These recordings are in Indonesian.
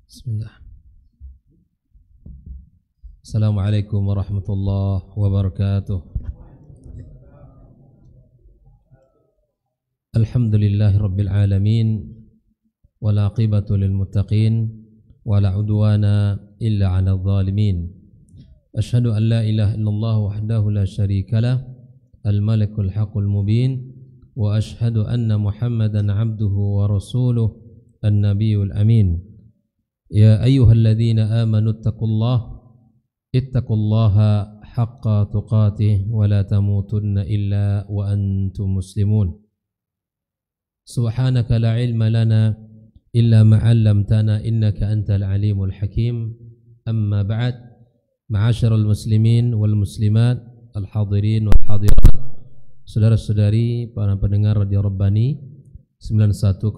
Bismillah. Assalamualaikum warahmatullahi wabarakatuh. Alhamdulillahi rabbil alamin, wal aqibatu lil muttaqin, wala udwana illa 'alal zalimin. Asyhadu an la ilaha illallah wahdahu la syarika lah, al malikul haqqul mubin, wa asyhadu anna Muhammadan 'abduhu wa rasuluh, an-nabiyul amin. Ya ayyuhalladzina amanu ittaqullaha haqqa tuqatih wa la tamutunna illa wa antum muslimun. Subhanaka la ilma lana illa ma 'allamtana innaka antal alimul hakim. Amma ba'd. Ma'asyiral muslimin wal muslimat, al hadirin wal hadirat, saudara-saudari para pendengar Radio Rabbani 91,1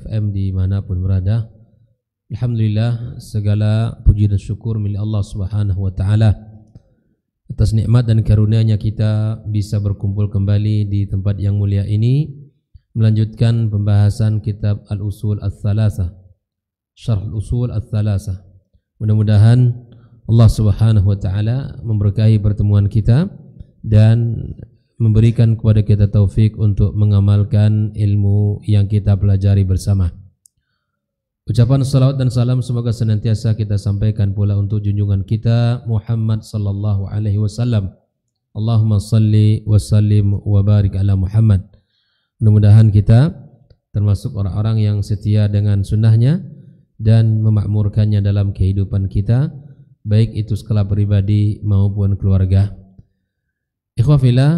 FM dimanapun berada. Alhamdulillah, segala puji dan syukur milik Allah Subhanahu wa taala atas nikmat dan karunia-Nya kita bisa berkumpul kembali di tempat yang mulia ini, melanjutkan pembahasan kitab Al-Usul Ats-Tsalatsah, Syarh Al-Usul Ats-Tsalatsah. Mudah-mudahan Allah Subhanahu wa taala memberkahi pertemuan kita dan memberikan kepada kita taufik untuk mengamalkan ilmu yang kita pelajari bersama. Ucapan salawat dan salam semoga senantiasa kita sampaikan pula untuk junjungan kita Muhammad sallallahu alaihi wasallam. Allahumma salli wa sallim wa barik ala Muhammad. Mudah-mudahan kita termasuk orang-orang yang setia dengan sunnahnya dan memakmurkannya dalam kehidupan kita, baik itu skala pribadi maupun keluarga. Ikhwafillah,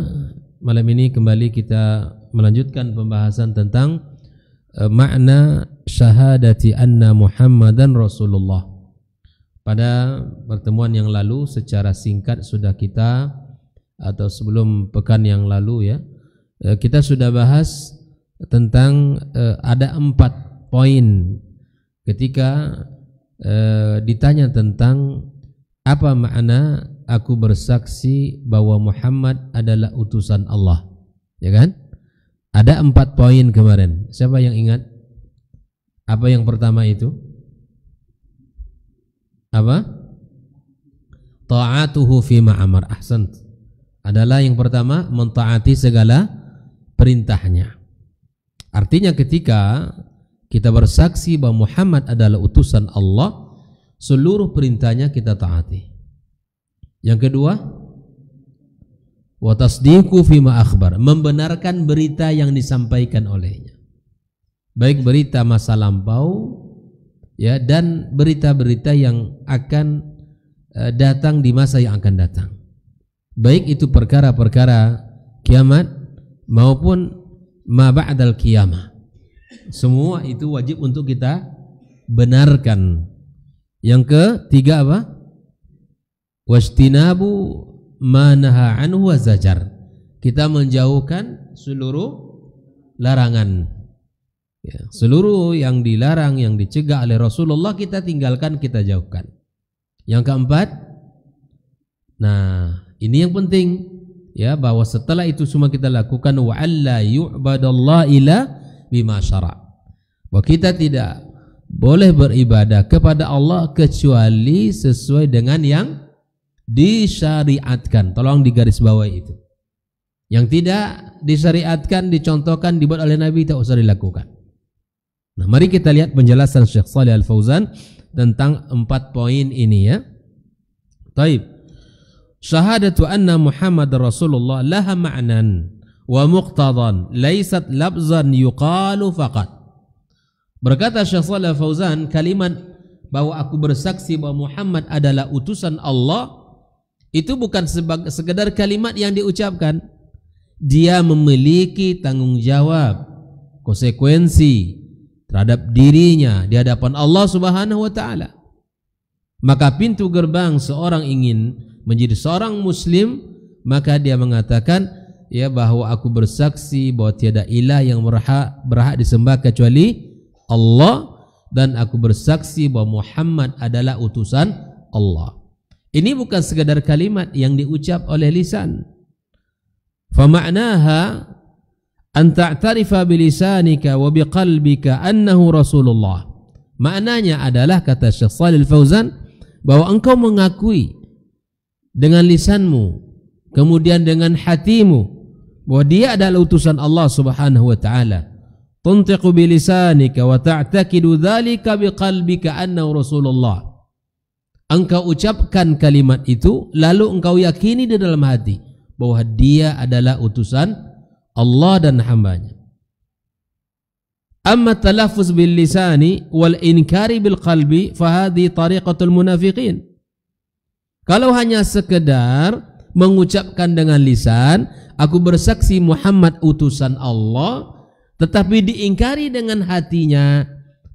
malam ini kembali kita melanjutkan pembahasan tentang makna syahadati anna Muhammadan Rasulullah. Pada pertemuan yang lalu secara singkat sudah kita, atau sebelum pekan yang lalu ya, kita sudah bahas tentang ada 4 poin ketika ditanya tentang apa makna aku bersaksi bahwa Muhammad adalah utusan Allah, ya kan? Ada 4 poin kemarin. Siapa yang ingat? Apa yang pertama itu? Apa? Ta'atuhu fima amar. Ahsant. Adalah yang pertama, mentaati segala perintahnya. Artinya ketika kita bersaksi bahwa Muhammad adalah utusan Allah, seluruh perintahnya kita taati. Yang kedua, wa tasdiqu fima akhbar, membenarkan berita yang disampaikan olehnya, baik berita masa lampau ya, dan berita-berita yang akan datang di masa yang akan datang, baik itu perkara-perkara kiamat maupun ma ba'dal qiyamah. Semua itu wajib untuk kita benarkan. Yang ketiga apa? Wastinabu manaha anhu wa zajar, kita menjauhkan seluruh larangan ya, seluruh yang dilarang, yang dicegah oleh Rasulullah kita tinggalkan, kita jauhkan. Yang keempat, nah ini yang penting ya, bahwa setelah itu semua kita lakukan, wa alla yu'badallah ila bima syara', bahwa kita tidak boleh beribadah kepada Allah kecuali sesuai dengan yang disyariatkan. Tolong digarisbawahi itu. Yang tidak disyariatkan, dicontohkan, dibuat oleh Nabi, tak usah dilakukan. Nah, mari kita lihat penjelasan Syekh Shalih Al Fauzan tentang 4 poin ini ya. Taib. Syahadatu anna Muhammad Rasulullah laha ma'nan wa muqtadan laysat labzan yuqalu faqat. Berkata Syekh Shalih Al Fauzan, kalimat bahwa aku bersaksi bahwa Muhammad adalah utusan Allah itu bukan sekedar kalimat yang diucapkan. Dia memiliki tanggung jawab, konsekuensi terhadap dirinya di hadapan Allah Subhanahu wa taala. Maka pintu gerbang seorang ingin menjadi seorang muslim, maka dia mengatakan ya bahwa aku bersaksi bahwa tiada ilah yang berhak disembah kecuali Allah, dan aku bersaksi bahwa Muhammad adalah utusan Allah. Ini bukan sekadar kalimat yang diucap oleh lisan. Fa ma'naha an ta'tarifa bilisanika wa biqalbika annahu Rasulullah. Maknanya adalah, kata Syekh Shalih Al-Fauzan, bahwa engkau mengakui dengan lisanmu, kemudian dengan hatimu, bahwa dia adalah utusan Allah Subhanahu wa taala. Tuntiqu bilisanika wa ta'taqidu dzalika biqalbika annahu Rasulullah. Engkau ucapkan kalimat itu, lalu engkau yakini di dalam hati bahwa dia adalah utusan Allah dan hambanya. Amma talaffuz bil lisani wal inkari bil qalbi fahadhi tariqatul munafiqin. Kalau hanya sekedar mengucapkan dengan lisan, aku bersaksi Muhammad utusan Allah, tetapi diingkari dengan hatinya,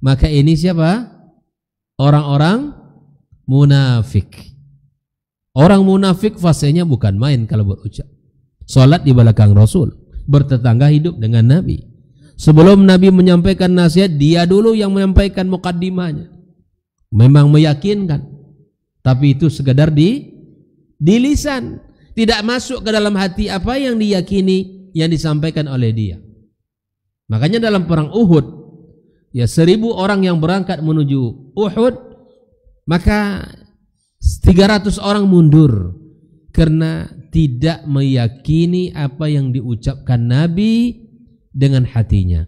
maka ini siapa? Orang-orang munafik. Orang munafik fasenya bukan main kalau berucap. Salat di belakang Rasul, bertetangga hidup dengan Nabi. Sebelum Nabi menyampaikan nasihat, dia dulu yang menyampaikan mukaddimahnya. Memang meyakinkan, tapi itu sekedar di lisan, tidak masuk ke dalam hati apa yang diyakini yang disampaikan oleh dia. Makanya dalam perang Uhud, ya 1000 orang yang berangkat menuju Uhud, maka 300 orang mundur karena tidak meyakini apa yang diucapkan Nabi dengan hatinya.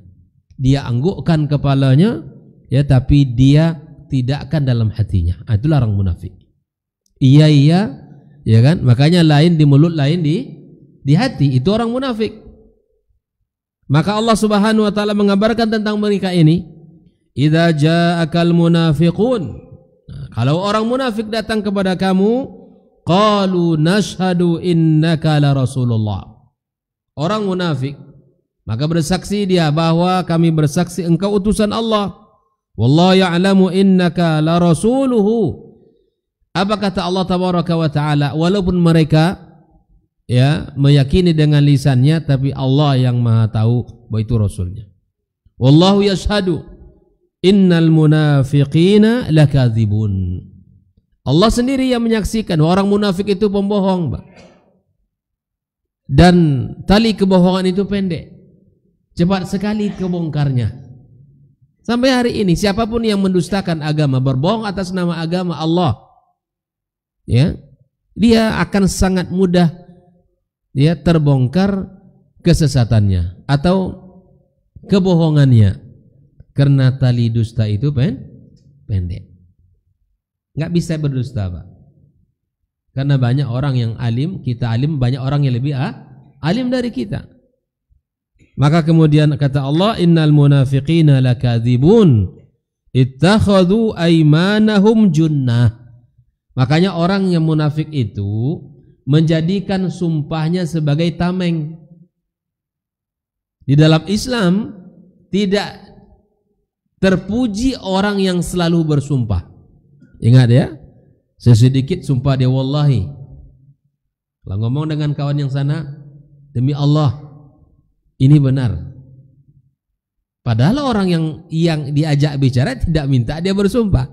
Dia anggukkan kepalanya, ya, tapi dia tidak akan dalam hatinya. Itulah orang munafik. Iya, ya kan? Makanya lain di mulut, lain di hati. Itu orang munafik. Maka Allah Subhanahu wa taala mengabarkan tentang mereka ini, idza ja'akal munafiqun. Nah, kalau orang munafik datang kepada kamu, qalu nashhadu innaka la Rasulullah. Orang munafik maka bersaksi dia bahwa kami bersaksi engkau utusan Allah. Wallahu ya'lamu innaka la rasuluhu. Apa kata Allah tabaraka wa taala? Walaupun mereka ya meyakini dengan lisannya, tapi Allah yang maha tahu bahwa itu rasulnya. Wallahu yashhadu innal munafiqina lakadzibun. Allah sendiri yang menyaksikan orang munafik itu pembohong, Pak. Dan tali kebohongan itu pendek, cepat sekali kebongkarnya. Sampai hari ini siapapun yang mendustakan agama, berbohong atas nama agama Allah, ya, dia akan sangat mudah dia terbongkar kesesatannya atau kebohongannya, karena tali dusta itu pendek. Nggak bisa berdusta, Pak. Karena banyak orang yang alim, kita alim, banyak orang yang lebih alim dari kita. Maka kemudian kata Allah, innal munafiqina lakadzibun ittakhadhu aymanahum junnah. Makanya orang yang munafik itu menjadikan sumpahnya sebagai tameng. Di dalam Islam tidak terpuji orang yang selalu bersumpah. Ingat ya, sesedikit sumpah dia wallahi. Kalau ngomong dengan kawan yang sana, demi Allah ini benar. Padahal orang yang diajak bicara tidak minta dia bersumpah,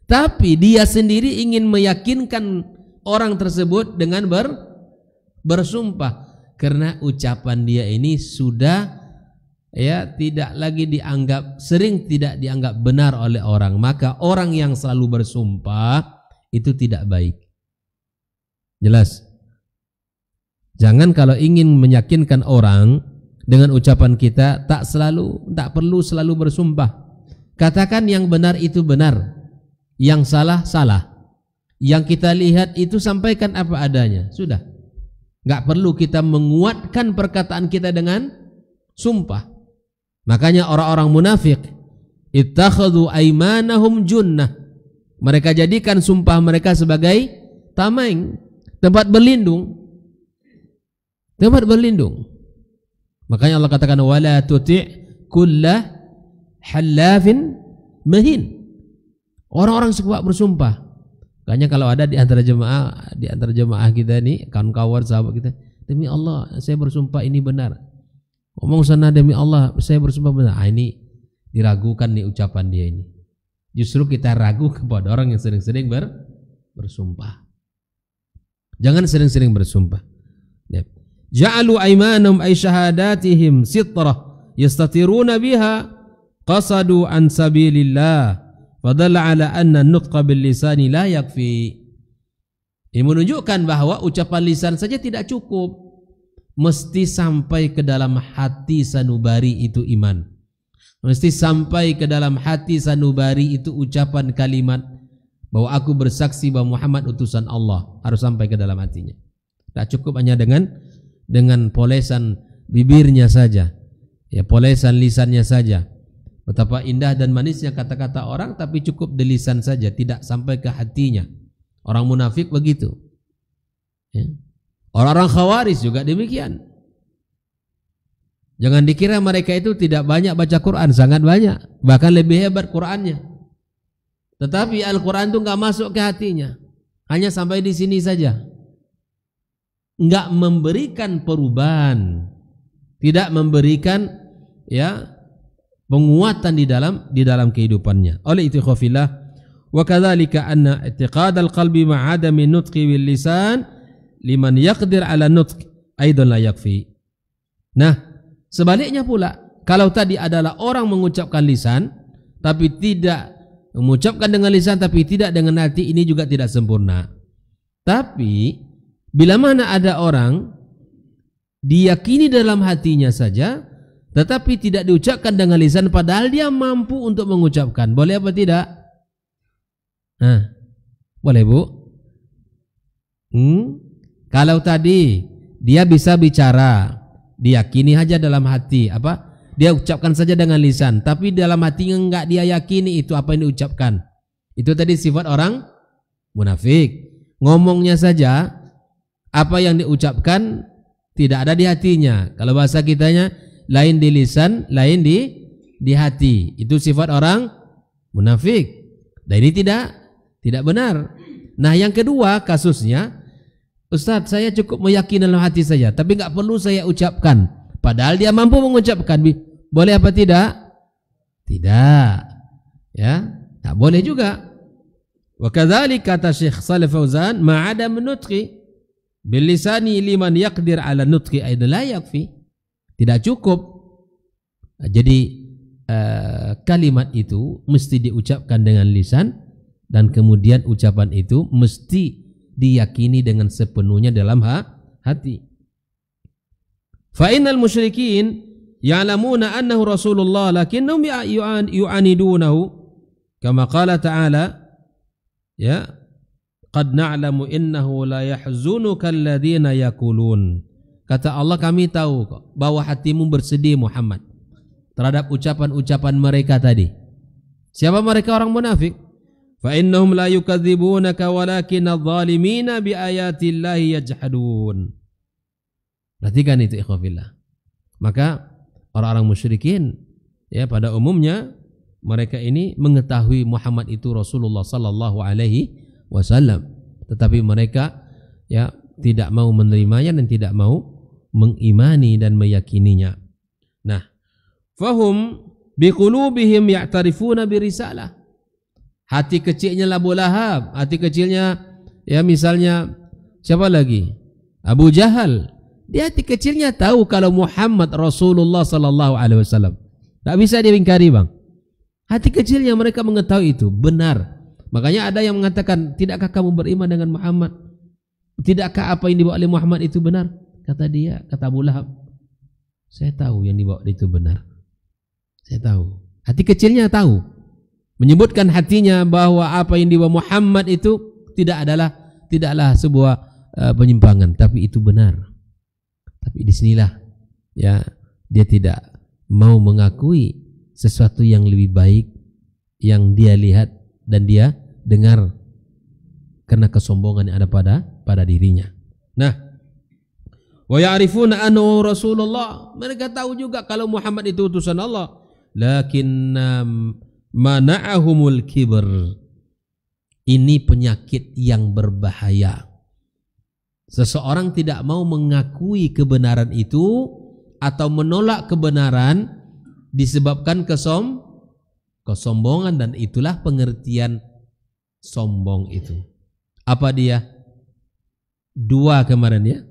tapi dia sendiri ingin meyakinkan orang tersebut dengan bersumpah, karena ucapan dia ini sudah ya tidak lagi dianggap, sering tidak dianggap benar oleh orang. Maka orang yang selalu bersumpah itu tidak baik. Jelas? Jangan kalau ingin meyakinkan orang dengan ucapan kita, tak perlu selalu bersumpah. Katakan yang benar itu benar, yang salah salah. Yang kita lihat itu sampaikan apa adanya. Sudah. Enggak perlu kita menguatkan perkataan kita dengan sumpah. Makanya orang-orang munafik ittakhadhu aymanahum junnah. Mereka jadikan sumpah mereka sebagai tameng, tempat berlindung. Tempat berlindung. Makanya Allah katakan wala tuti' kullah halafin mahin. Orang-orang suka bersumpah. Makanya kalau ada di antara jemaah kita nih, kawan-kawan sahabat kita, demi Allah saya bersumpah ini benar. Ngomong sana demi Allah saya bersumpah benar. Ini diragukan nih ucapan dia ini. Justru kita ragu kepada orang yang sering-sering bersumpah. Jangan sering-sering bersumpah. ja'alu aymanahum ay syahadatihim sitrah yastatiruna biha qasadu an sabilillah fadalla ala anna nutqa bil lisani la yakfi. Ini menunjukkan bahwa ucapan lisan saja tidak cukup, mesti sampai ke dalam hati sanubari itu iman, mesti sampai ke dalam hati sanubari itu ucapan kalimat bahwa aku bersaksi bahwa Muhammad utusan Allah, harus sampai ke dalam hatinya. Tak cukup hanya dengan polesan bibirnya saja, ya, polesan lisannya saja. Betapa indah dan manisnya kata-kata orang, tapi cukup di lisan saja, tidak sampai ke hatinya. Orang munafik begitu, ya. Orang-orang khawarij juga demikian. Jangan dikira mereka itu tidak banyak baca Quran, sangat banyak, bahkan lebih hebat Qurannya. Tetapi Al-Quran itu nggak masuk ke hatinya, hanya sampai di sini saja, nggak memberikan perubahan, tidak memberikan, ya, penguatan di dalam kehidupannya. Oleh itu khafillah, wa kadzalika anna i'tiqad al-qalbi ma'adami nutqi bil lisan liman yaqdir ala nutq aidan la yakfi. Nah, sebaliknya pula, kalau tadi adalah orang mengucapkan lisan tapi tidak mengucapkan dengan lisan tapi tidak dengan hati, ini juga tidak sempurna. Tapi bila mana ada orang diyakini dalam hatinya saja tetapi tidak diucapkan dengan lisan, padahal dia mampu untuk mengucapkan, boleh apa tidak? Boleh, Bu? Kalau tadi dia bisa bicara, diyakini aja dalam hati, apa? Dia ucapkan saja dengan lisan, tapi dalam hatinya enggak dia yakini itu apa yang diucapkan. Itu tadi sifat orang munafik. Ngomongnya saja, apa yang diucapkan tidak ada di hatinya. Kalau bahasa kitanya, lain di lisan, lain di hati. Itu sifat orang munafik. Dan ini tidak benar. Nah, yang kedua kasusnya, Ustadz, saya cukup meyakini dalam hati saja, tapi nggak perlu saya ucapkan. Padahal dia mampu mengucapkan. Boleh apa tidak? Tidak. Ya, tak boleh juga. Wa kadzalika kata Syekh Shalih Fauzan, ma'adam nutqi bil lisani liman yaqdir ala nutqi aidan la yakfi. Tidak cukup. Jadi kalimat itu mesti diucapkan dengan lisan, dan kemudian ucapan itu mesti diyakini dengan sepenuhnya dalam hati. Fa innal musyrikin ya'lamuna annahu Rasulullah lakinnahum yu'anidunahu kama qala ta'ala, ya, qad na'lamu innahu la yahzunuka alladhina yaqulun. Kata Allah, kami tahu bahwa hatimu bersedih Muhammad terhadap ucapan-ucapan mereka tadi. Siapa mereka? Orang munafik. Fa innahum la yukadzibunaka walakin adh-dhalimina bi ayatillahi yajhadun. Perhatikan itu ikhwafillah. Maka orang-orang musyrikin, ya, pada umumnya mereka ini mengetahui Muhammad itu Rasulullah sallallahu alaihi wasallam, tetapi mereka, ya, tidak mau menerimanya dan tidak mau mengimani dan meyakininya. Nah, fahum biqulubihim ya'tarifuna birisalah. Hati kecilnya Abu Lahab, hati kecilnya, ya, misalnya siapa lagi? Abu Jahal. Dia hati kecilnya tahu kalau Muhammad Rasulullah sallallahu alaihi wasallam. Tak bisa dia ingkari, Bang. Hati kecilnya mereka mengetahui itu benar. Makanya ada yang mengatakan, tidakkah kamu beriman dengan Muhammad? Tidakkah apa yang dibawa oleh Muhammad itu benar? Kata dia, kata Abu Lahab, saya tahu yang dibawa itu benar. Saya tahu. Hati kecilnya tahu. Menyebutkan hatinya bahwa apa yang dibawa Muhammad itu tidaklah sebuah penyimpangan, tapi itu benar. Tapi disinilah, ya, dia tidak mau mengakui sesuatu yang lebih baik yang dia lihat dan dia dengar karena kesombongan yang ada pada dirinya. Nah, wa ya'rifuna annahu Rasulullah. Mereka tahu juga kalau Muhammad itu utusan Allah. Lakinna mana'ahumul kibr. Ini penyakit yang berbahaya. Seseorang tidak mau mengakui kebenaran itu atau menolak kebenaran disebabkan kesombongan, dan itulah pengertian sombong itu. Apa dia? Dua kemarin, ya.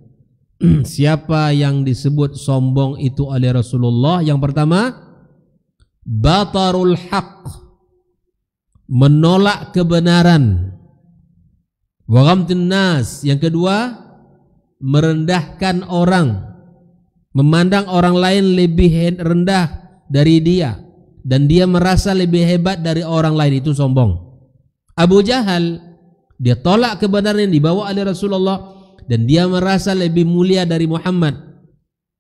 siapa yang disebut sombong itu oleh Rasulullah? Yang pertama, batarul haq, menolak kebenaran. Wa ghamtun nas, yang kedua, merendahkan orang, memandang orang lain lebih rendah dari dia dan dia merasa lebih hebat dari orang lain, itu sombong. Abu Jahal, dia tolak kebenaran yang dibawa oleh Rasulullah dan dia merasa lebih mulia dari Muhammad.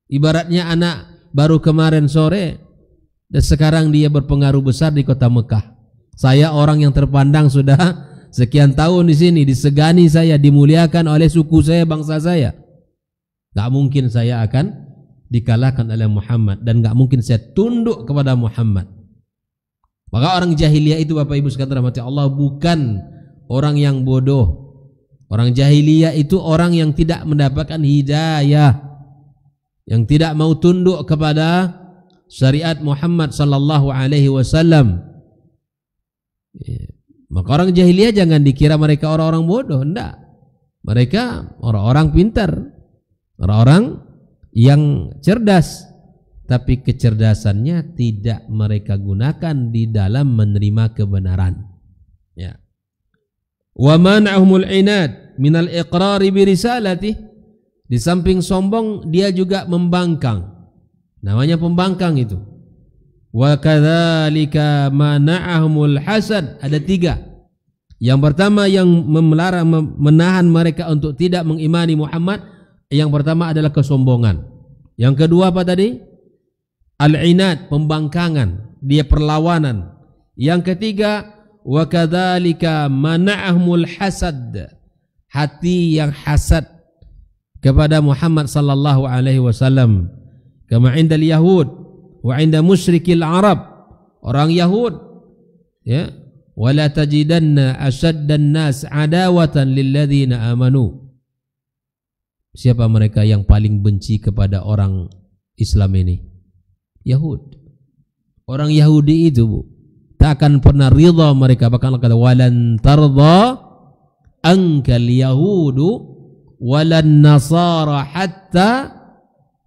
Ibaratnya anak baru kemarin sore dan sekarang dia berpengaruh besar di kota Mekah. Saya orang yang terpandang sudah sekian tahun di sini, disegani saya, dimuliakan oleh suku saya, bangsa saya. Gak mungkin saya akan dikalahkan oleh Muhammad dan gak mungkin saya tunduk kepada Muhammad. Maka orang jahiliyah itu, Bapak Ibu sekalian rahmati Allah, bukan orang yang bodoh. Orang jahiliyah itu orang yang tidak mendapatkan hidayah, yang tidak mau tunduk kepada syariat Muhammad sallallahu alaihi wasallam. Maka orang jahiliyah jangan dikira mereka orang-orang bodoh, enggak. Mereka orang-orang pintar, orang-orang yang cerdas, tapi kecerdasannya tidak mereka gunakan di dalam menerima kebenaran. Ya. Wa man'ahumul inad minal iqrari bi risalati. Di samping sombong dia juga membangkang. Namanya pembangkang itu. Wa kadzalika mana'ahumul hasad. Ada 3. Yang pertama yang menahan mereka untuk tidak mengimani Muhammad, yang pertama adalah kesombongan. Yang kedua apa tadi? Al-inad, pembangkangan, dia perlawanan. Yang ketiga, wa kadzalika mana'ahumul hasad, hati yang hasad kepada Muhammad sallallahu alaihi wasallam. Kama indal yahud wa inda musyrikil arab, orang Yahud, ya, wala tajidanna ashaddan nas adawatan lilladzina amanu. Siapa mereka yang paling benci kepada orang Islam ini? Yahud. Orang Yahudi itu, Bu, tak akan pernah ridha mereka, bahkan kata walan tardha ankal yahudu walan nasara hatta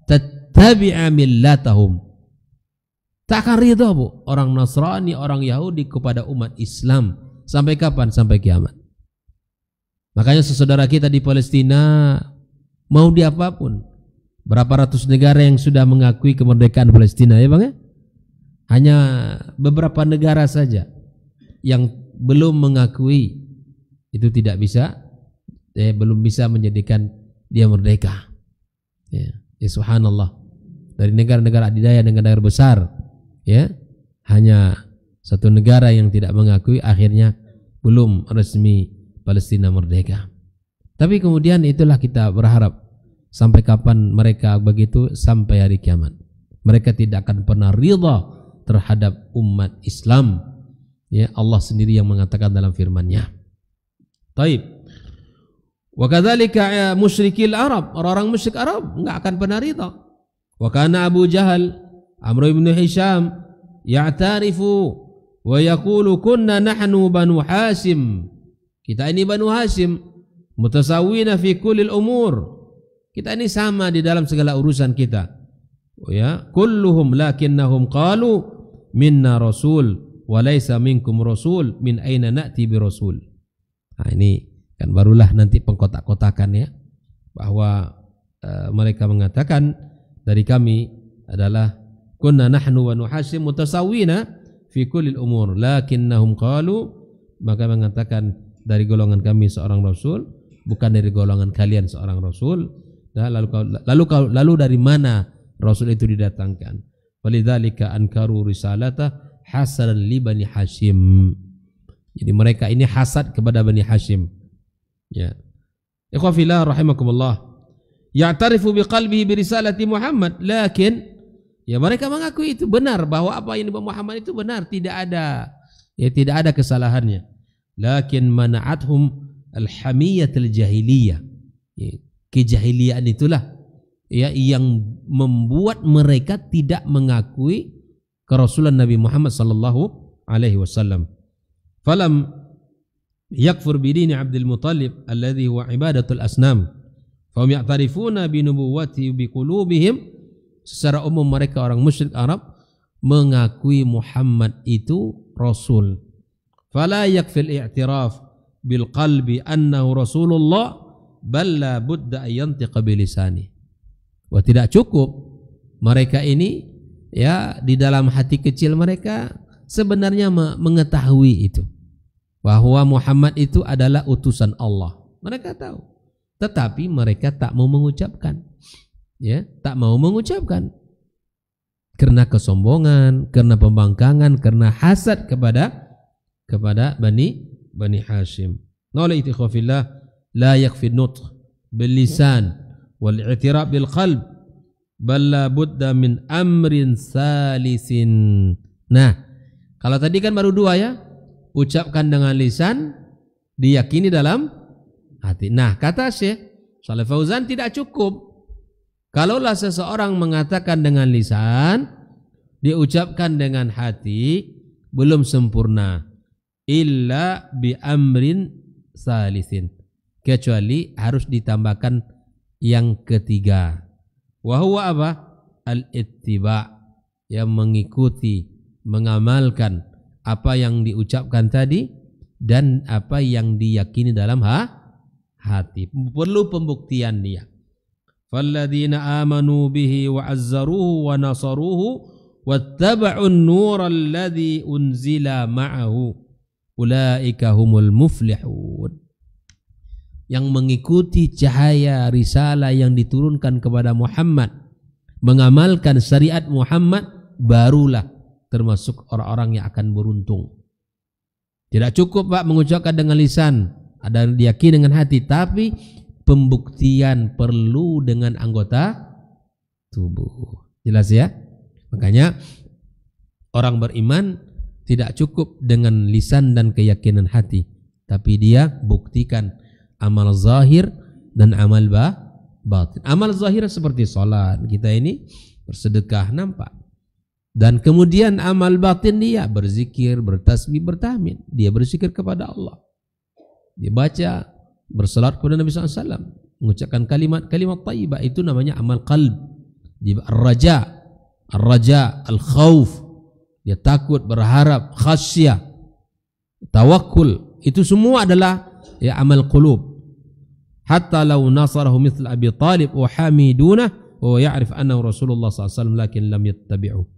tattabi'a millatahum. Tak akan ridha, Bu, orang Nasrani, orang Yahudi kepada umat Islam. Sampai kapan? Sampai kiamat. Makanya saudara kita di Palestina, mau di apapun, berapa ratus negara yang sudah mengakui kemerdekaan Palestina, ya Bang ya? Hanya beberapa negara saja yang belum mengakui, itu tidak bisa, belum bisa menjadikan dia merdeka. Ya, subhanallah. Dari negara-negara adidaya, negara-negara besar, ya, hanya satu negara yang tidak mengakui, akhirnya belum resmi Palestina merdeka. Tapi kemudian itulah kita berharap, sampai kapan mereka begitu? Sampai hari kiamat. Mereka tidak akan pernah ridha terhadap umat Islam. Ya, Allah sendiri yang mengatakan dalam firman-Nya. Taib. Wa kadzalika musyrikil Arab, orang-orang musyrik Arab enggak akan pernah ridha. Wa kana Abu Jahal, Amr bin Hisham ya'tarifu wa yaqulu kunna nahnu Banu Hashim. Kita ini Banu Hashim, mutasawwina fi kullil umur. Kita ini sama di dalam segala urusan kita. Ya, kulluhum lakinnahum qalu minna rasul wa laysa minkum rasul, min aina na'ti bi rasul. Nah, ini kan barulah nanti pengkotak-kotakan, ya, bahwa mereka mengatakan dari kami adalah kunna nahnu wa nuhasim mutasawwina fi kullil umur lakinnahum qalu, maka mengatakan dari golongan kami seorang rasul, bukan dari golongan kalian seorang rasul. Nah, lalu dari mana rasul itu didatangkan? Walidzalika ankaru risalata hasadan li Bani Hashim. Jadi mereka ini hasad kepada Bani Hashim. Ya. Ikhwan fillah rahimakumullah. Ya'tarifu biqalbihi birisalati Muhammad, lakin ya mereka mengakui itu benar, bahwa apa yang dibawa Muhammad itu benar, tidak ada kesalahannya. Lakin mana'athum al-hamiyatul jahiliyah. Ya, kejahiliaan itulah, ya, yang membuat mereka tidak mengakui kerasulan Nabi Muhammad sallallahu alaihi wasallam. Falam yakfur bidini Abdul Muttalib alladhi huwa ibadatul asnam, Fahum ya'tarifuna bi nubuwwati bi qulubihim, secara umum mereka orang musyrik Arab mengakui Muhammad itu rasul. Fala yakfil i'tiraf bil qalbi annahu rasulullah bal la budda an yantiqa bi lisani. Wah, tidak cukup mereka ini ya di dalam hati kecil mereka sebenarnya mengetahui itu bahwa Muhammad itu adalah utusan Allah. Mereka tahu, tetapi mereka tak mau mengucapkan. Ya, tak mau mengucapkan karena kesombongan, karena pembangkangan, karena hasad kepada Bani Hashim. Oleh itu khafillah la yakfi nutq bil lisan wal i'tirab bil qalb bal la budda min amrin salisin. Nah, kalau tadi kan baru dua ya, ucapkan dengan lisan, diyakini dalam hati. Nah, kata Syekh Shalih Fauzan tidak cukup. Kalaulah seseorang mengatakan dengan lisan, diucapkan dengan hati, belum sempurna. Illa bi amrin salisin, kecuali harus ditambahkan yang ketiga. Wa huwa apa? Al-ittiba', yang mengikuti, mengamalkan apa yang diucapkan tadi dan apa yang diyakini dalam hati. Perlu pembuktian dia. Falladzina amanu bihi wa azzaruhu wa nasaruhu wattaba'un nura alladzi unzila ma'ahu ulaika humul muflihun. Yang mengikuti cahaya risalah yang diturunkan kepada Muhammad, mengamalkan syariat Muhammad, barulah termasuk orang-orang yang akan beruntung. Tidak cukup Pak mengucapkan dengan lisan, ada diyakini dengan hati, tapi pembuktian perlu dengan anggota tubuh. Jelas ya? Makanya orang beriman tidak cukup dengan lisan dan keyakinan hati, tapi dia buktikan amal zahir dan amal batin. Amal zahir seperti salat, kita ini bersedekah nampak. Dan kemudian amal batin dia berzikir, bertasbih, bertahmid. Dia berzikir kepada Allah. Dia baca, bersalat kepada Nabi SAW, mengucapkan kalimat-kalimat thayyibah, itu namanya amal qalb. Dia ar-raja, al-khauf, dia takut, berharap, khasyah, tawakkul, itu semua adalah ya amal qulub. Hatta law nasarahu mithl Abi Talib wa hamidunah wa ya'rif annahu Rasulullah SAW lakin lam yattabi'u.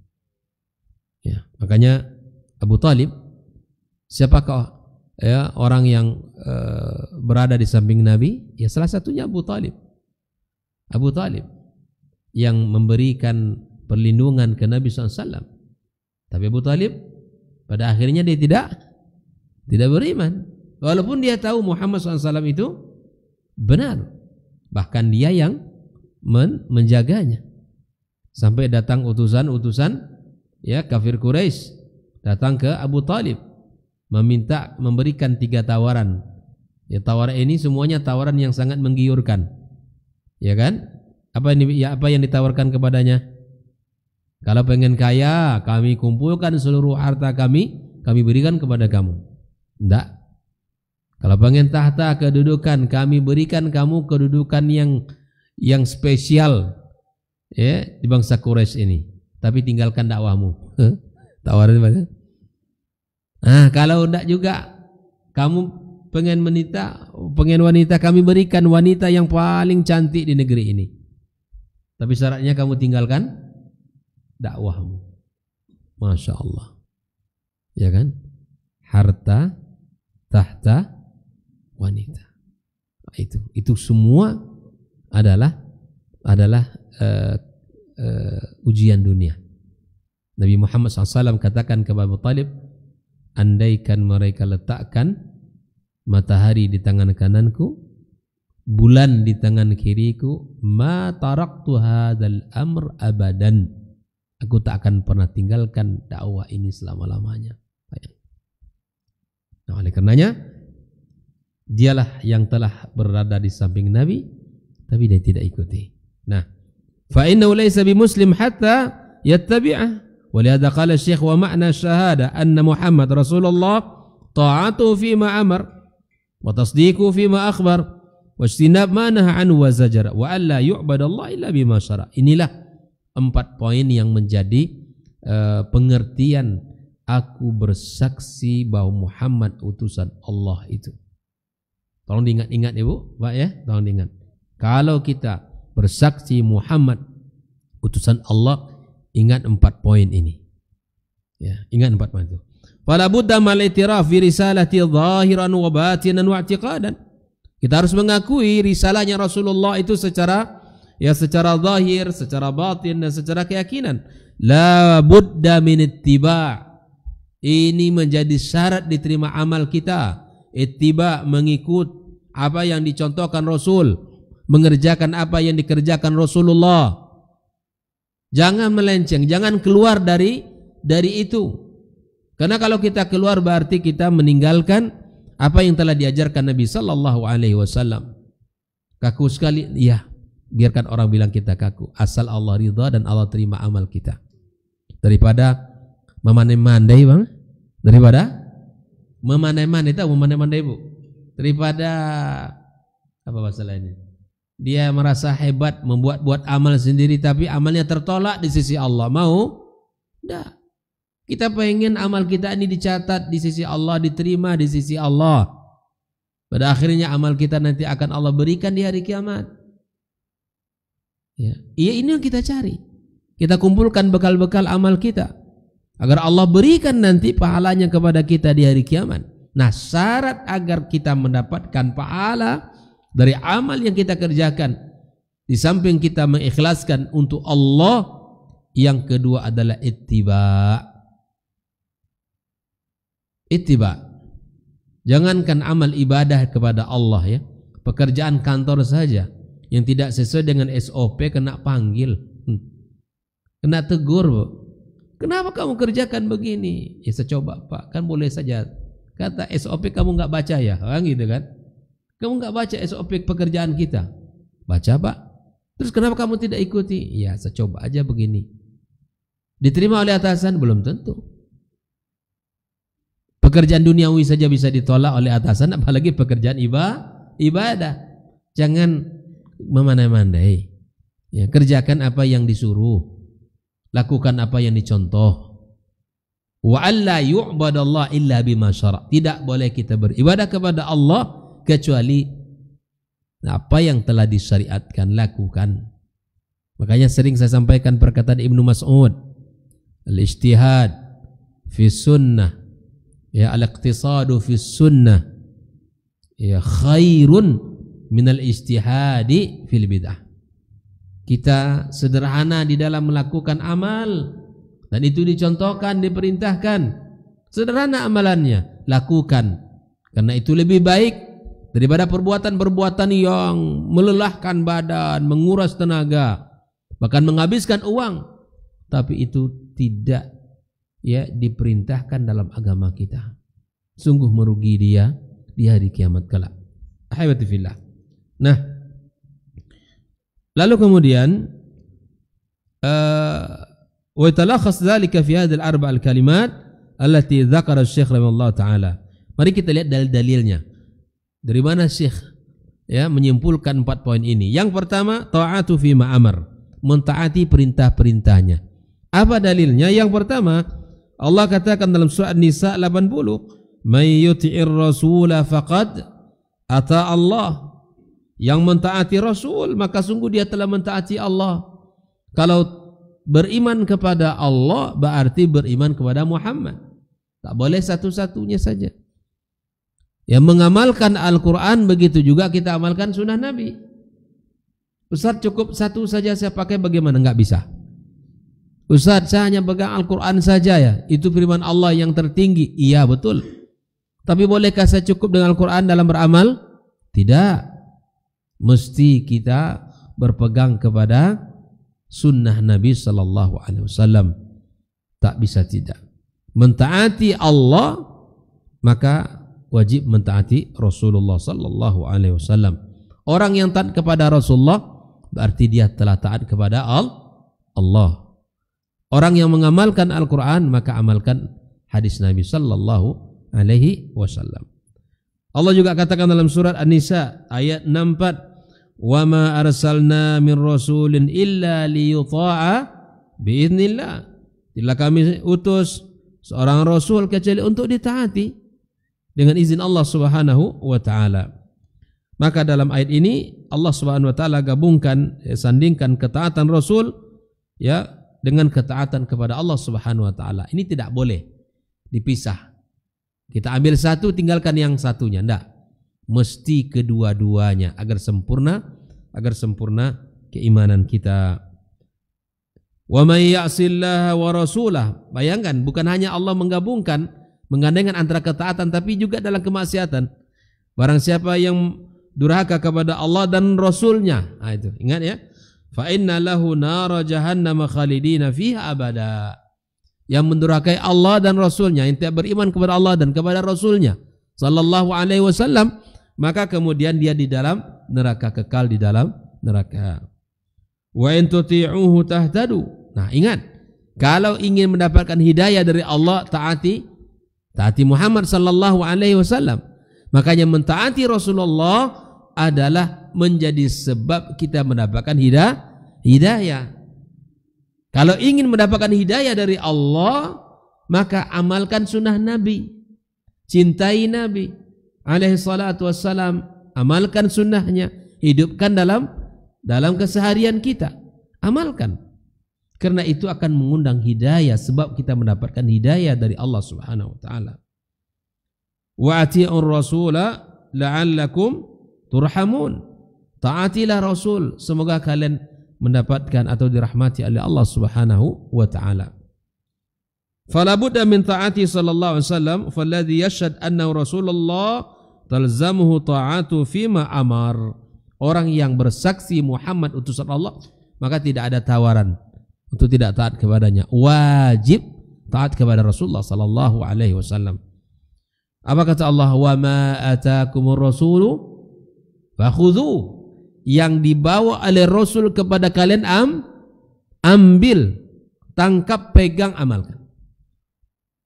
Ya, makanya Abu Talib, siapakah ya orang yang berada di samping Nabi? Ya salah satunya Abu Talib. Abu Talib yang memberikan perlindungan ke Nabi SAW. Tapi Abu Talib pada akhirnya dia tidak beriman, walaupun dia tahu Muhammad SAW itu benar. Bahkan dia yang menjaganya. Sampai datang utusan ya kafir Quraisy datang ke Abu Talib memberikan 3 tawaran. Ya, tawaran ini semuanya tawaran yang sangat menggiurkan. Ya kan? Apa yang ditawarkan kepadanya? Kalau pengen kaya, kami kumpulkan seluruh harta kami berikan kepada kamu. Enggak. Kalau pengen tahta, kedudukan, kami berikan kamu kedudukan yang spesial ya di bangsa Quraisy ini. Tapi tinggalkan dakwahmu. Tawaran mana? Kalau enggak juga kamu pengen wanita, kami berikan wanita yang paling cantik di negeri ini. Tapi syaratnya kamu tinggalkan dakwahmu. Masya Allah. Ya kan? Harta, tahta, wanita. Itu semua adalah ujian dunia. Nabi Muhammad SAW katakan kepada Abu Talib, andaikan mereka letakkan matahari di tangan kananku, bulan di tangan kiriku, ma taraktu hadzal amr abadan. Aku tak akan pernah tinggalkan dakwah ini selama-lamanya. Nah, oleh karenanya dialah yang telah berada di samping Nabi, tapi dia tidak ikuti. Nah, fa innahu laysa bimuslim hatta yattabi'ah. Walihada qala Syekh wa ma'na syahada anna Muhammad Rasulullah ta'atuhu fima amar wa tasdiquhu fima akhbar wajtinab ma naha anhu wa zajara wa alla yu'badallah illa bima syara. Inilah 4 poin yang menjadi pengertian aku bersaksi bahwa Muhammad utusan Allah itu. Tolong diingat-ingat Ibu, Pak ya, tolong diingat. Kalau kita bersaksi Muhammad utusan Allah, ingat 4 poin ini. Ya, ingat 4 poin itu. Fala budda mal i'tiraf fi risalati zahiran wa batinan wa i'tiqadan. Kita harus mengakui risalahnya Rasulullah itu secara zahir, secara batin dan secara keyakinan. La budda min ittiba'. Ini menjadi syarat diterima amal kita. Ittiba', mengikut apa yang dicontohkan Rasul, mengerjakan apa yang dikerjakan Rasulullah. Jangan melenceng, jangan keluar dari itu. Karena kalau kita keluar berarti kita meninggalkan apa yang telah diajarkan Nabi sallallahu alaihi wasallam. Kaku sekali, ya, biarkan orang bilang kita kaku, asal Allah ridha dan Allah terima amal kita. Daripada memandai-mandai, Bang. Daripada memandai-mandai, tahu memandai-mandai Bu? Daripada apa bahasa lainnya? Dia merasa hebat membuat amal sendiri tapi amalnya tertolak di sisi Allah. Mau? Tidak. Kita pengen amal kita ini dicatat di sisi Allah, diterima di sisi Allah. Pada akhirnya amal kita nanti akan Allah berikan di hari kiamat. Ya, ini yang kita cari. Kita kumpulkan bekal-bekal amal kita agar Allah berikan nanti pahalanya kepada kita di hari kiamat. Nah, syarat agar kita mendapatkan pahala dari amal yang kita kerjakan, di samping kita mengikhlaskan untuk Allah, yang kedua adalah ittiba'. Ittiba'. Jangankan amal ibadah kepada Allah ya, pekerjaan kantor saja yang tidak sesuai dengan SOP kena panggil, kena tegur, Bu. Kenapa kamu kerjakan begini? Ya saya coba Pak, kan boleh saja. Kata SOP kamu nggak baca ya, gitu kan? Kamu nggak baca SOP pekerjaan kita. Baca Pak. Terus kenapa kamu tidak ikuti? Ya saya coba aja begini. Diterima oleh atasan? Belum tentu. Pekerjaan duniawi saja bisa ditolak oleh atasan, apalagi pekerjaan ibadah. Jangan memandai-mandai. Ya, kerjakan apa yang disuruh, lakukan apa yang dicontoh. Wa alla yu'badallah illa bima syara'. Tidak boleh kita beribadah kepada Allah kecuali apa yang telah disyariatkan, lakukan. Makanya sering saya sampaikan perkataan Ibnu Mas'ud, al-ijtihad fi sunnah, ya, al-iqtisadu fi sunnah, ya, khairun minal ijtihadi fil bid'ah. Kita sederhana di dalam melakukan amal dan itu dicontohkan, diperintahkan. Sederhana amalannya, lakukan. Karena itu lebih baik daripada perbuatan-perbuatan yang melelahkan badan, menguras tenaga, bahkan menghabiskan uang. Tapi itu tidak ya diperintahkan dalam agama kita. Sungguh merugi dia di hari kiamat kelak. Ahibati fillah. Nah, lalu kemudian wa yatalakhas dzalika fi hadhihi al-arba' al-kalimat allati dzakara Syekh rahimahullah taala. Mari kita lihat dalil-dalilnya. Dari mana Syekh ya menyimpulkan 4 poin ini? Yang pertama, ta'atu fi ma amar, mentaati perintah-perintahnya. Apa dalilnya? Yang pertama, Allah katakan dalam surah An-Nisa 80, "May yuti'ir rasula faqad ata Allah." Yang mentaati Rasul maka sungguh dia telah mentaati Allah. Kalau beriman kepada Allah berarti beriman kepada Muhammad. Tak boleh satu-satunya saja. Yang mengamalkan Al-Quran begitu juga kita amalkan sunnah Nabi. Ustaz cukup satu saja saya pakai, bagaimana? Enggak bisa. Ustaz saya hanya pegang Al-Quran saja ya, itu firman Allah yang tertinggi. Iya betul. Tapi bolehkah saya cukup dengan Al-Quran dalam beramal? Tidak. Mesti kita berpegang kepada sunnah Nabi sallallahu alaihi wasallam. Tak bisa tidak. Mentaati Allah maka wajib mentaati Rasulullah sallallahu alaihi wasallam. Orang yang taat kepada Rasulullah berarti dia telah taat kepada Allah. Orang yang mengamalkan Al-Quran maka amalkan hadis Nabi sallallahu alaihi wasallam. Allah juga katakan dalam surat An-Nisa ayat 64, "Wa ma arsalna min rasulin illa liyuta'a biiznillah." Tidaklah kami utus seorang rasul kecuali untuk ditaati dengan izin Allah Subhanahu wa taala. Maka dalam ayat ini Allah Subhanahu wa taala gabungkan, sandingkan ketaatan Rasul ya dengan ketaatan kepada Allah Subhanahu wa taala. Ini tidak boleh dipisah. Kita ambil satu tinggalkan yang satunya, enggak. Mesti kedua-duanya agar sempurna keimanan kita. Wa may ya'sillaha wa rasulah. Bayangkan, bukan hanya Allah menggandengkan antara ketaatan tapi juga dalam kemaksiatan. Barang siapa yang durhaka kepada Allah dan Rasulnya, nah itu ingat ya, fa inna lahu nara jahannam khalidina fiha abada. Yang mendurhakai Allah dan Rasulnya, yang tidak beriman kepada Allah dan kepada Rasulnya sallallahu alaihi wasallam, maka kemudian dia di dalam neraka, kekal di dalam neraka. Wa in tuti'uhu tahtadu. Nah ingat, kalau ingin mendapatkan hidayah dari Allah, taati Muhammad sallallahu alaihi wasallam. Makanya mentaati Rasulullah adalah menjadi sebab kita mendapatkan hidayah. Kalau ingin mendapatkan hidayah dari Allah, maka amalkan sunnah Nabi, cintai Nabi alaihi salatu wassalam, amalkan sunnahnya, hidupkan dalam keseharian kita, amalkan. Karena itu akan mengundang hidayah, sebab kita mendapatkan hidayah dari Allah Subhanahu wa taala. Wa ati'ur rasula la'allakum turhamun. Taatilah Rasul, semoga kalian mendapatkan atau dirahmati oleh Allah Subhanahu wa taala. Fala budda min taati sallallahu alaihi wasallam, falladhi yashhad anna Rasulullah talzamuhu ta'atu fima amar. Orang yang bersaksi Muhammad utusan Allah, maka tidak ada tawaran untuk tidak taat kepadanya. Wajib taat kepada Rasulullah sallallahu alaihi wasallam. Apa kata Allah? Wa ma atakumur rasulu fakhudhu. Yang dibawa oleh Rasul kepada kalian ambil, tangkap, pegang, amalkan.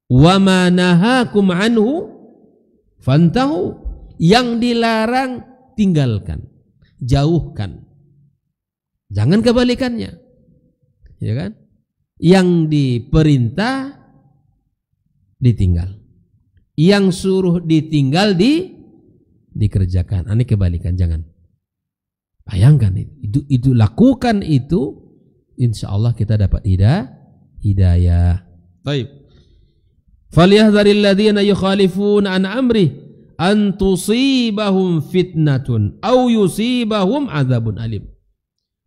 Wa ma nahakum anhu fantahu. Yang dilarang tinggalkan, jauhkan. Jangan kebalikannya. Ya kan? Yang diperintah ditinggal. Yang suruh ditinggal dikerjakan. Ini kebalikan, jangan. Bayangkan itu lakukan itu, insya Allah kita dapat hidayah. Baik. Falyahdharil ladzina yukhalifuna an amri an tusibahum fitnatun aw yusibahum adzabun alim.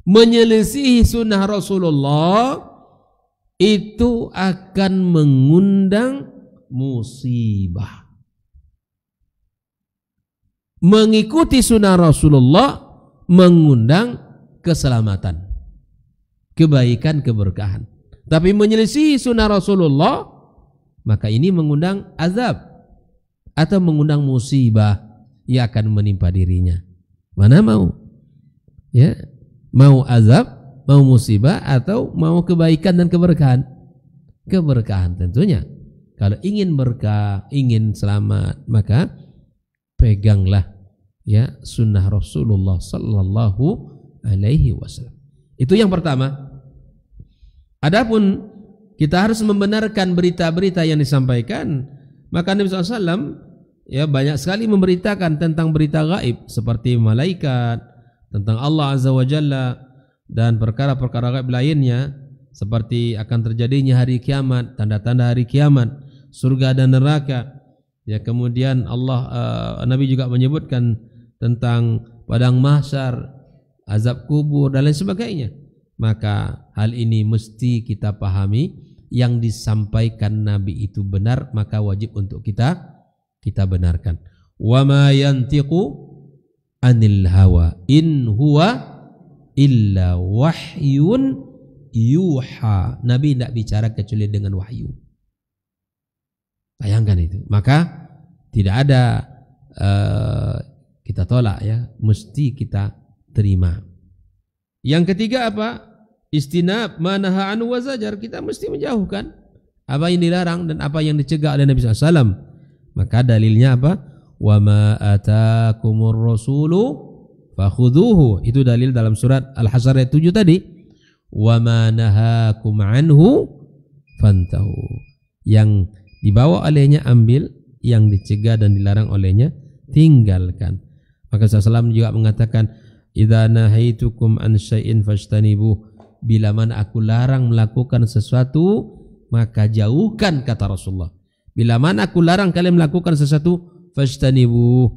Menyelisihi sunnah Rasulullah itu akan mengundang musibah. Mengikuti sunnah Rasulullah mengundang keselamatan, kebaikan, keberkahan. Tapi menyelisihi sunnah Rasulullah, maka ini mengundang azab atau mengundang musibah yang akan menimpa dirinya. Mana mau? Ya, mau azab, mau musibah, atau mau kebaikan dan keberkahan? Keberkahan tentunya. Kalau ingin berkah, ingin selamat, maka peganglah ya sunnah Rasulullah sallallahu alaihi wasallam. Itu yang pertama. Adapun kita harus membenarkan berita-berita yang disampaikan, maka Nabi SAW ya banyak sekali memberitakan tentang berita gaib seperti malaikat, tentang Allah Azza wa Jalla, dan perkara-perkara gaib lainnya seperti akan terjadinya hari kiamat, tanda-tanda hari kiamat, surga dan neraka. Ya, kemudian Nabi juga menyebutkan tentang padang mahsyar, azab kubur dan lain sebagainya. Maka hal ini mesti kita pahami, yang disampaikan Nabi itu benar, maka wajib untuk kita benarkan. Wa ma yantiqu anil hawa in huwa illa wahyun yuha. Nabi tidak bicara kecuali dengan wahyu. Bayangkan itu. Maka tidak ada kita tolak ya, mesti kita terima. Yang ketiga apa? Istinab manaha anhu wa zajar. Kita mesti menjauhkan apa yang dilarang dan apa yang dicegah oleh Nabi SAW. Maka dalilnya apa? wa ma atakumur rasulu fakhudhuhu. Itu dalil dalam surat Al-Hasyr ayat 7 tadi. Wa ma nahakum anhu fantahu. Yang dibawa olehnya ambil, yang dicegah dan dilarang olehnya tinggalkan. Maka Rasulullah juga mengatakan, idza nahaitukum an syai'in fajtanibuh. Bila mana aku larang melakukan sesuatu, maka jauhkan, kata Rasulullah. Bila mana aku larang kalian melakukan sesuatu, fajtanibuh.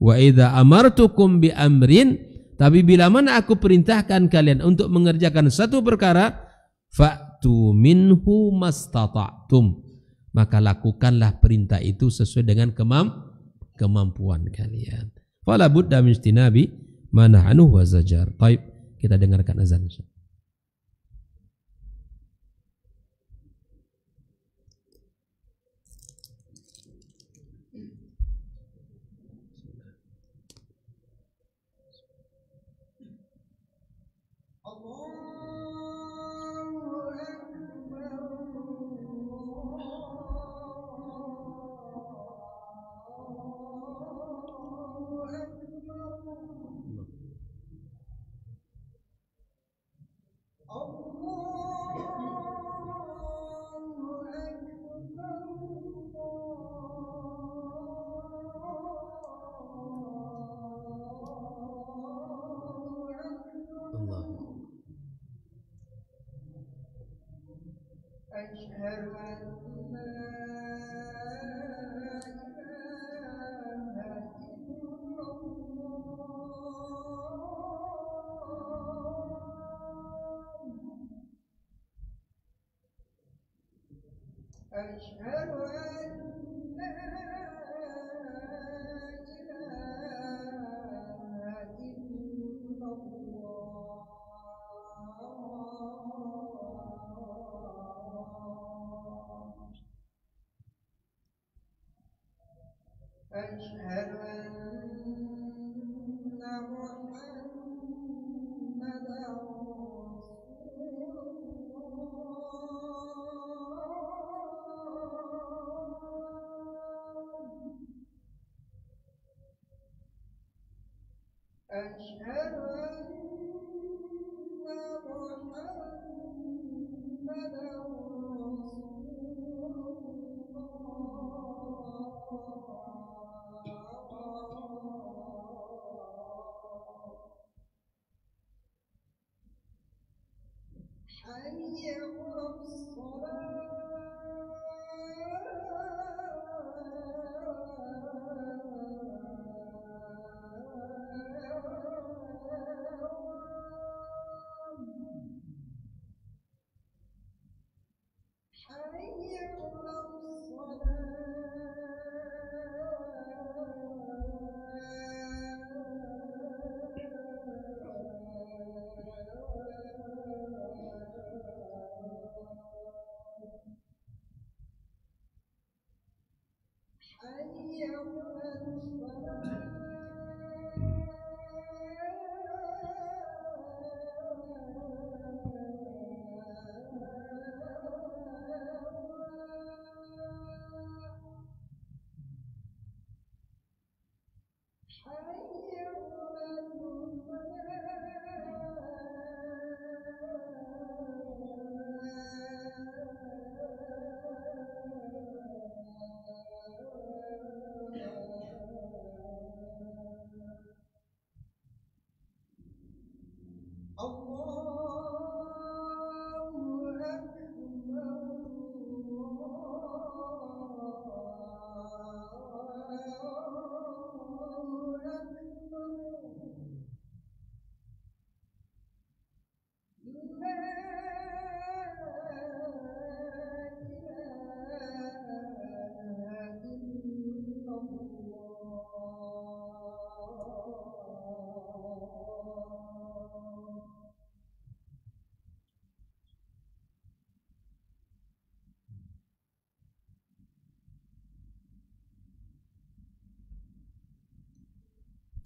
Wa idza amartukum bi amrin, tapi bila mana aku perintahkan kalian untuk mengerjakan satu perkara, fa'tu minhu mastata'tum, maka lakukanlah perintah itu sesuai dengan kemampuan kalian. Fala budda min istinabi ma nahanu wa zajar. Baik, kita dengarkan azan.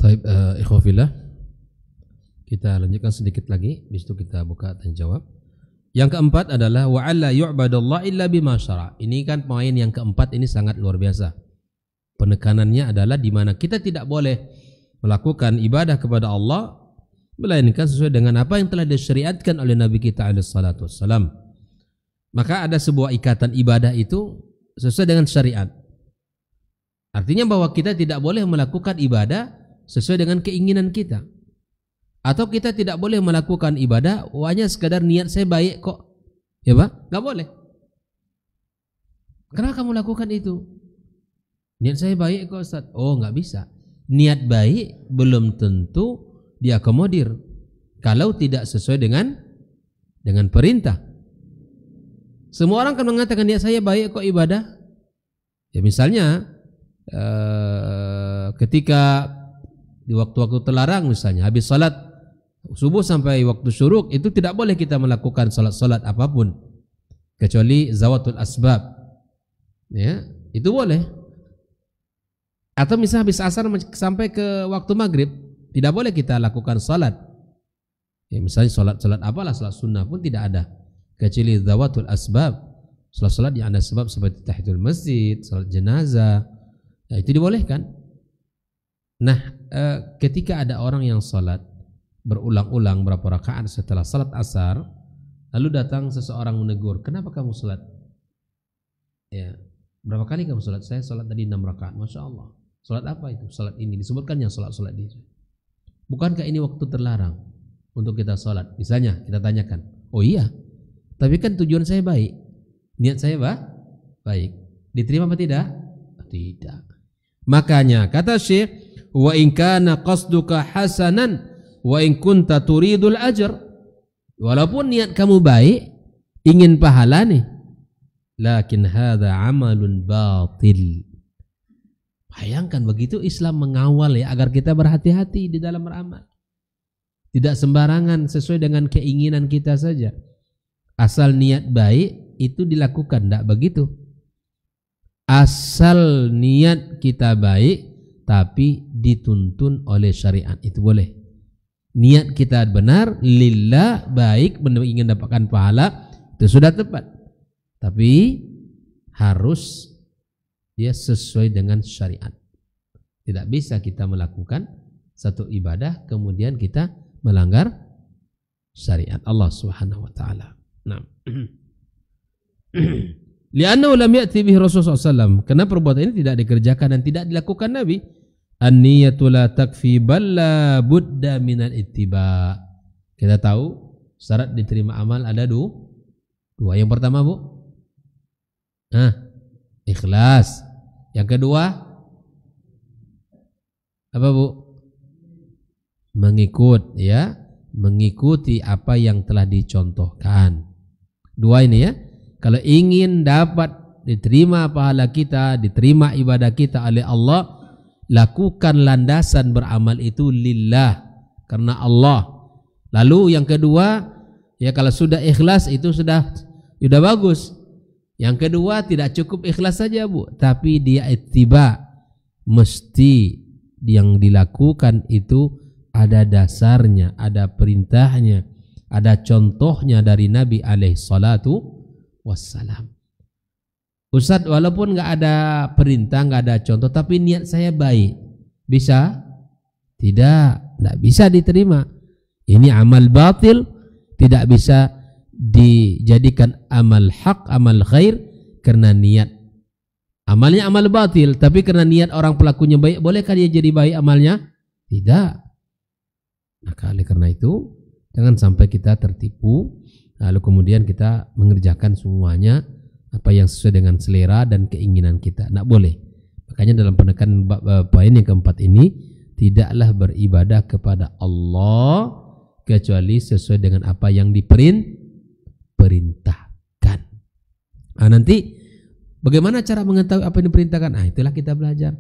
Baik, ikhwafillah, kita lanjutkan sedikit lagi, habis itu kita buka dan jawab. Yang keempat adalah wa alla yu'badallah illa bima syara'. Ini kan poin yang keempat, ini sangat luar biasa. Penekanannya adalah di mana kita tidak boleh melakukan ibadah kepada Allah melainkan sesuai dengan apa yang telah disyariatkan oleh Nabi kita alaihi salatu wassalam. Maka ada sebuah ikatan ibadah itu sesuai dengan syariat. Artinya bahwa kita tidak boleh melakukan ibadah sesuai dengan keinginan kita. Atau kita tidak boleh melakukan ibadah hanya sekadar niat saya baik kok. Ya Pak? Gak boleh. Kenapa kamu lakukan itu? Niat saya baik kok Ustaz. Oh gak bisa. Niat baik belum tentu diakomodir kalau tidak sesuai dengan perintah. Semua orang kan mengatakan niat saya baik kok ibadah. Ya misalnya ketika di waktu-waktu terlarang misalnya habis salat subuh sampai waktu syuruk itu tidak boleh kita melakukan salat-salat apapun kecuali zawatul asbab. Ya, itu boleh. Atau misalnya habis asar sampai ke waktu maghrib tidak boleh kita lakukan salat. Ya, misalnya salat apalah, salat sunnah pun tidak ada kecuali zawatul asbab. Salat-salat yang ada sebab seperti tahiyatul masjid, salat jenazah, ya, itu dibolehkan. Nah, ketika ada orang yang salat berulang-ulang berapa rakaat setelah salat asar, lalu datang seseorang menegur, kenapa kamu salat? Ya, berapa kali kamu salat? Saya salat tadi 6 rakaat. Masya Allah. Salat apa itu? Salat ini. Disebutkan yang salat-salat itu. Bukankah ini waktu terlarang untuk kita salat? Misalnya kita tanyakan, oh iya, tapi kan tujuan saya baik, niat saya baik, diterima apa tidak? Tidak. Makanya kata Syekh, wa in kana qasduka hasanan wa in kunta turidul ajr, walaupun niat kamu baik, ingin pahala nih, lakin hadza amalun batil. Bayangkan begitu Islam mengawal ya agar kita berhati-hati di dalam beramal. Tidak sembarangan sesuai dengan keinginan kita saja. Asal niat baik itu dilakukan, tidak begitu. Asal niat kita baik tapi dituntun oleh syariat, itu boleh. Niat kita benar, lillah, baik, ingin dapatkan pahala, itu sudah tepat. Tapi harus dia sesuai dengan syariat. Tidak bisa kita melakukan satu ibadah kemudian kita melanggar syariat Allah Subhanahu wa taala. Nah. Li'annahu lam ya'ti bihi Rasulullah SAW. Karena perbuatan ini tidak dikerjakan dan tidak dilakukan Nabi. An-niyatu la takfi bal la budda minal ittiba. Kita tahu syarat diterima amal ada dua. Yang pertama, Bu, ikhlas. Yang kedua apa, Bu? Mengikut, ya, mengikuti apa yang telah dicontohkan. Dua ini ya. Kalau ingin dapat diterima pahala kita, diterima ibadah kita oleh Allah, lakukan landasan beramal itu lillah, karena Allah. Lalu yang kedua, ya kalau sudah ikhlas itu sudah bagus. Yang kedua tidak cukup ikhlas saja, Bu, tapi dia ittiba, mesti yang dilakukan itu ada dasarnya, ada perintahnya, ada contohnya dari Nabi alaihi salatu wassalam. Ustaz, walaupun nggak ada perintah, nggak ada contoh, tapi niat saya baik, bisa? Tidak bisa diterima. Ini amal batil, tidak bisa dijadikan amal hak, amal khair, karena niat. Amalnya amal batil, tapi karena niat orang pelakunya baik, bolehkah dia jadi baik amalnya? Tidak. Maka oleh karena itu jangan sampai kita tertipu lalu kemudian kita mengerjakan semuanya apa yang sesuai dengan selera dan keinginan kita. Tidak boleh. Makanya dalam penekanan poin yang keempat ini, tidaklah beribadah kepada Allah kecuali sesuai dengan apa yang diperintahkan. Nanti bagaimana cara mengetahui apa yang diperintahkan? Itulah kita belajar.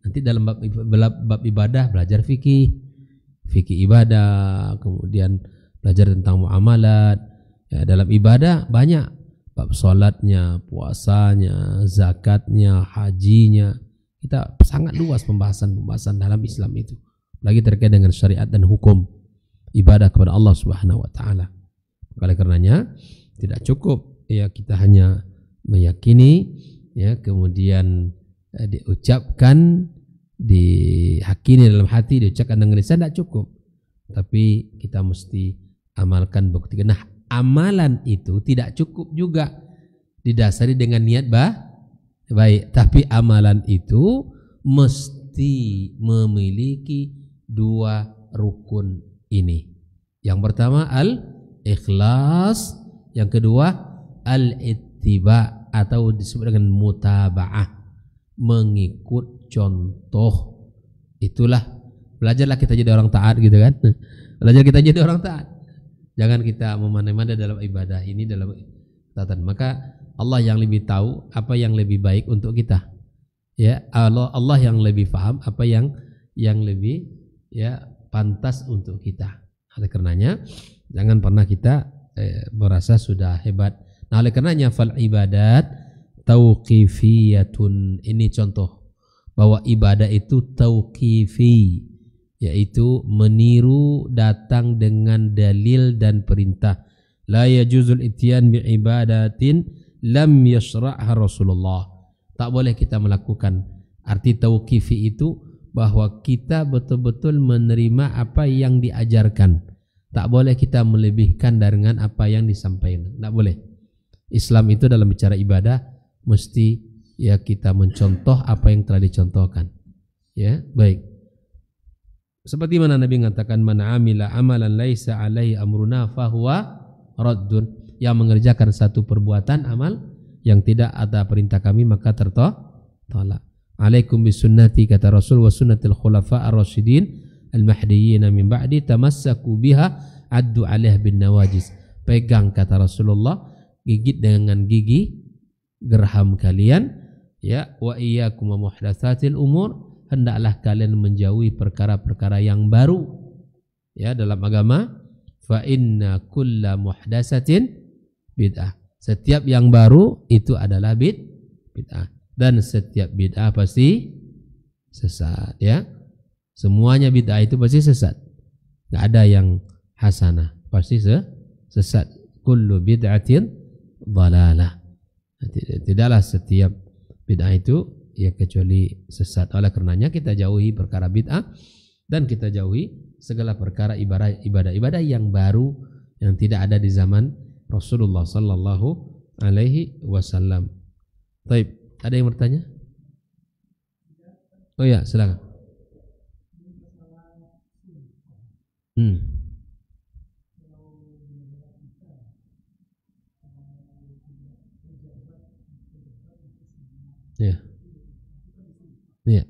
Nanti dalam bab ibadah belajar fikih ibadah, kemudian belajar tentang muamalat. Ya, dalam ibadah banyak, bab salatnya, puasanya, zakatnya, hajinya. Kita sangat luas pembahasan dalam Islam itu. Lagi terkait dengan syariat dan hukum ibadah kepada Allah Subhanahu wa taala. Oleh karenanya tidak cukup ya kita hanya meyakini, ya, kemudian diucapkan, dihakimi dalam hati, diucapkan dengan lisan tidak cukup, tapi kita mesti amalkan, buktikan. Nah, amalan itu tidak cukup juga didasari dengan niat baik, tapi amalan itu mesti memiliki dua rukun ini. Yang pertama al-ikhlas, yang kedua al-ittiba atau disebut dengan mutaba'ah, mengikut contoh. Itulah, belajarlah kita jadi orang taat gitu kan. Belajar kita jadi orang taat. Jangan kita memandai-mandai dalam ibadah ini, dalam taatan. Maka Allah yang lebih tahu apa yang lebih baik untuk kita. Ya, Allah yang lebih paham apa yang lebih pantas untuk kita. Oleh karenanya jangan pernah kita merasa sudah hebat. Nah, oleh karenanya fal ibadat tauqifiyatun. Ini contoh bahwa ibadah itu tauqifi, yaitu meniru, datang dengan dalil dan perintah. La yajuzul ityan bi ibadatin lam yashra'ha Rasulullah. Tak boleh kita melakukan. Arti tauqifi itu bahwa kita betul-betul menerima apa yang diajarkan. Tak boleh kita melebihkan dengan apa yang disampaikan. Tak boleh. Islam itu dalam bicara ibadah mesti kita mencontoh apa yang telah dicontohkan. Ya, baik. Seperti mana Nabi mengatakan, man amila amalan laisa alaihi amruna fahuwa raddun. Yang mengerjakan satu perbuatan amal yang tidak ada perintah kami maka tertolak. Alaikum bisunnati, kata Rasul, wa sunnatil khulafa ar-rasyidin al-mahdiyyin min ba'di, tamassaku biha addu 'alaiha bin nawajis. Pegang, kata Rasulullah, gigit dengan gigi geraham kalian, ya, wa iyyakum wa muhdatsatil umur, hendaklah kalian menjauhi perkara-perkara yang baru ya dalam agama. Fa inna kulla muhdatsatin bid'ah. Setiap yang baru itu adalah bid'ah. Dan setiap bid'ah pasti sesat, ya. Semuanya bid'ah itu pasti sesat. Enggak ada yang hasanah, pasti sesat. Kullu bid'atin dhalalah. Tidaklah setiap bid'ah itu kecuali sesat. Oleh karenanya kita jauhi perkara bid'ah dan kita jauhi segala perkara ibadah yang baru yang tidak ada di zaman Rasulullah sallallahu alaihi wasallam. Baik. Ada yang bertanya? Oh ya, silakan. Ya. Ya.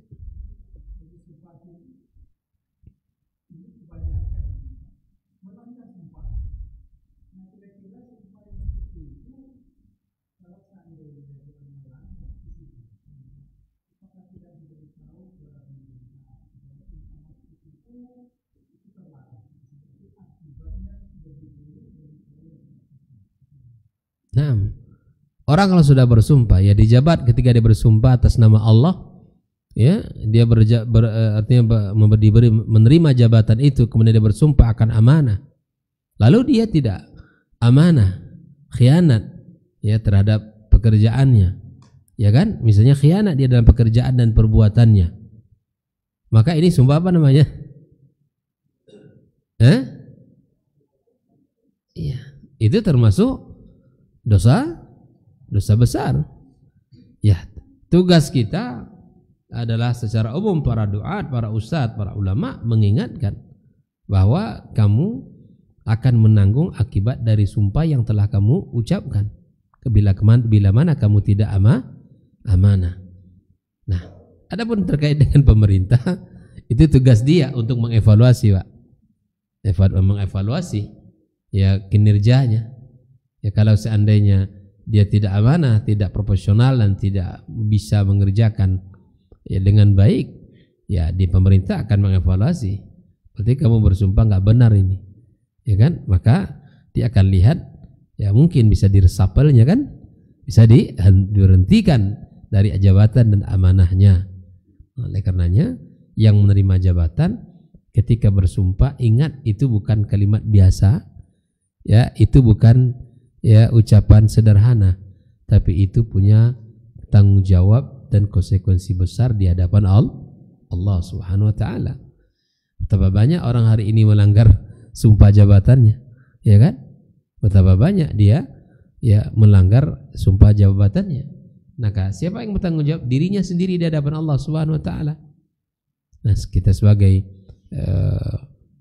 Nah, orang kalau sudah bersumpah ya dijabat ketika dia bersumpah atas nama Allah, ya dia artinya menerima jabatan itu, kemudian dia bersumpah akan amanah, lalu dia tidak amanah, khianat ya terhadap pekerjaannya, ya kan? Misalnya khianat dia dalam pekerjaan dan perbuatannya, maka ini sumpah apa namanya? Iya, itu termasuk dosa besar. Ya, tugas kita adalah secara umum para duat, para ustadz, para ulama mengingatkan bahwa kamu akan menanggung akibat dari sumpah yang telah kamu ucapkan. Bila mana kamu tidak amanah. Nah, adapun terkait dengan pemerintah, itu tugas dia untuk mengevaluasi, Pak. Mengevaluasi ya kinerjanya. Ya, kalau seandainya dia tidak amanah, tidak profesional dan tidak bisa mengerjakan ya dengan baik, ya di pemerintah akan mengevaluasi. Berarti kamu bersumpah nggak benar ini, ya kan? Maka dia akan lihat, ya mungkin bisa diresapelnya kan, bisa diberhentikan dari jabatan dan amanahnya. Oleh karenanya, yang menerima jabatan ketika bersumpah ingat itu bukan kalimat biasa, ya itu bukan ya ucapan sederhana, tapi itu punya tanggung jawab dan konsekuensi besar di hadapan Allah Subhanahu wa taala. Betapa banyak orang hari ini melanggar sumpah jabatannya, ya kan? Betapa banyak dia melanggar sumpah jabatannya. Maka siapa yang bertanggung jawab? Dirinya sendiri di hadapan Allah Subhanahu wa taala. Nah, kita sebagai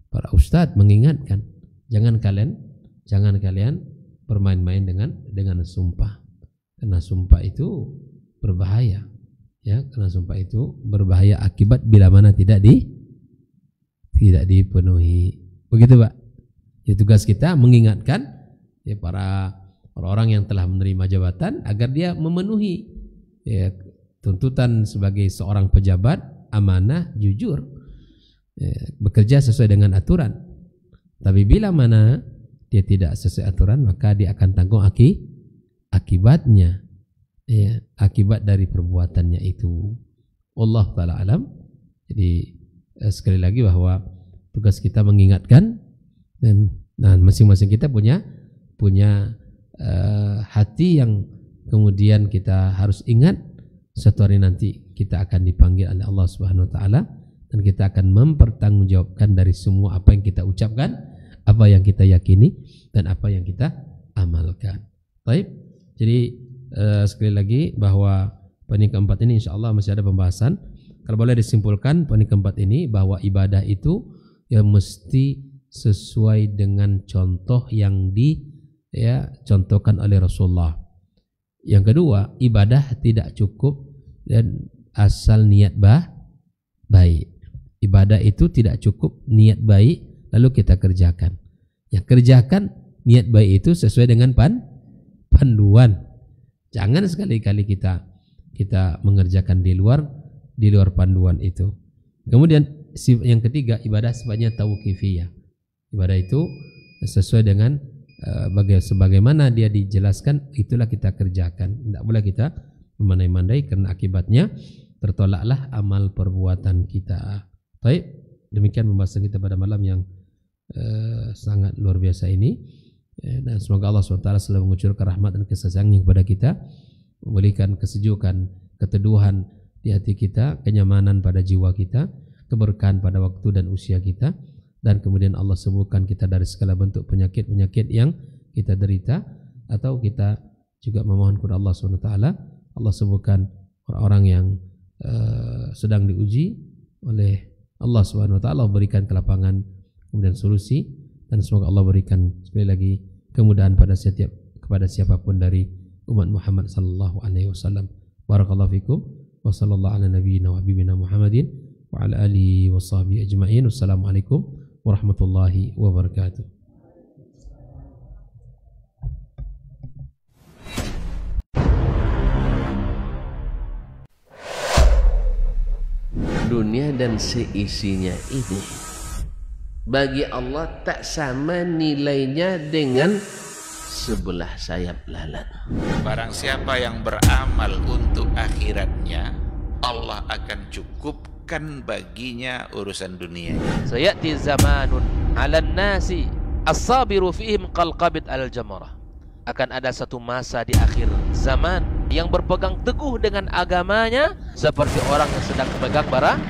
para ustadz mengingatkan, jangan kalian bermain-main dengan sumpah. Karena sumpah itu berbahaya. Ya, karena sumpah itu berbahaya akibat bila mana tidak dipenuhi. Begitu, Pak. Jadi tugas kita mengingatkan para orang-orang yang telah menerima jabatan agar dia memenuhi tuntutan sebagai seorang pejabat, amanah, jujur, bekerja sesuai dengan aturan. Tapi bila mana dia tidak sesuai aturan, maka dia akan tanggung akibatnya, akibat dari perbuatannya itu. Allah taala alam. Jadi sekali lagi bahwa tugas kita mengingatkan, dan masing-masing kita punya hati yang kemudian kita harus ingat suatu hari nanti kita akan dipanggil oleh Allah Subhanahu wa taala, dan kita akan mempertanggungjawabkan dari semua apa yang kita ucapkan, apa yang kita yakini, dan apa yang kita amalkan. Baik. Jadi sekali lagi bahwa poin keempat ini insyaallah masih ada pembahasan. Kalau boleh disimpulkan poin keempat ini bahwa ibadah itu mesti sesuai dengan contoh yang contohkan oleh Rasulullah. Yang kedua, ibadah tidak cukup dan asal niat baik. Ibadah itu tidak cukup niat baik lalu kita kerjakan. Yang kerjakan niat baik itu sesuai dengan panduan. Jangan sekali-kali kita mengerjakan di luar panduan itu. Kemudian yang ketiga, ibadah sifatnya tauqifiyah. Ibadah itu sesuai dengan sebagaimana dia dijelaskan, itulah kita kerjakan. Tidak boleh kita memandai-mandai, karena akibatnya tertolaklah amal perbuatan kita. Baik, demikian pembahasan kita pada malam yang sangat luar biasa ini. Dan semoga Allah SWT selalu mengucurkan rahmat dan kasih sayangnya kepada kita, memberikan kesejukan, keteduhan di hati kita, kenyamanan pada jiwa kita, keberkahan pada waktu dan usia kita, dan kemudian Allah sembuhkan kita dari segala bentuk penyakit-penyakit yang kita derita, atau kita juga memohon kepada Allah SWT, Allah sembuhkan orang-orang yang sedang diuji oleh Allah SWT, Allah berikan kelapangan kemudian solusi, dan semoga Allah berikan sekali lagi kemudahan kepada siapapun dari umat Muhammad sallallahu alaihi wasallam. Barakallahu fikum wa sallallahu ala nabiyyina wa habibina Muhammadin wa ala alihi wa sahbihi ajma'in. Wassalamualaikum warahmatullahi wabarakatuh. Dunia dan seisinya ini bagi Allah tak sama nilainya dengan sebelah sayap lalat. Barang siapa yang beramal untuk akhiratnya, Allah akan cukupkan baginya urusan dunia. Sayati zamanun 'alan nasi as-sabiru fihim qalqabit al-jamarah. Akan ada satu masa di akhir zaman yang berpegang teguh dengan agamanya seperti orang yang sedang memegang bara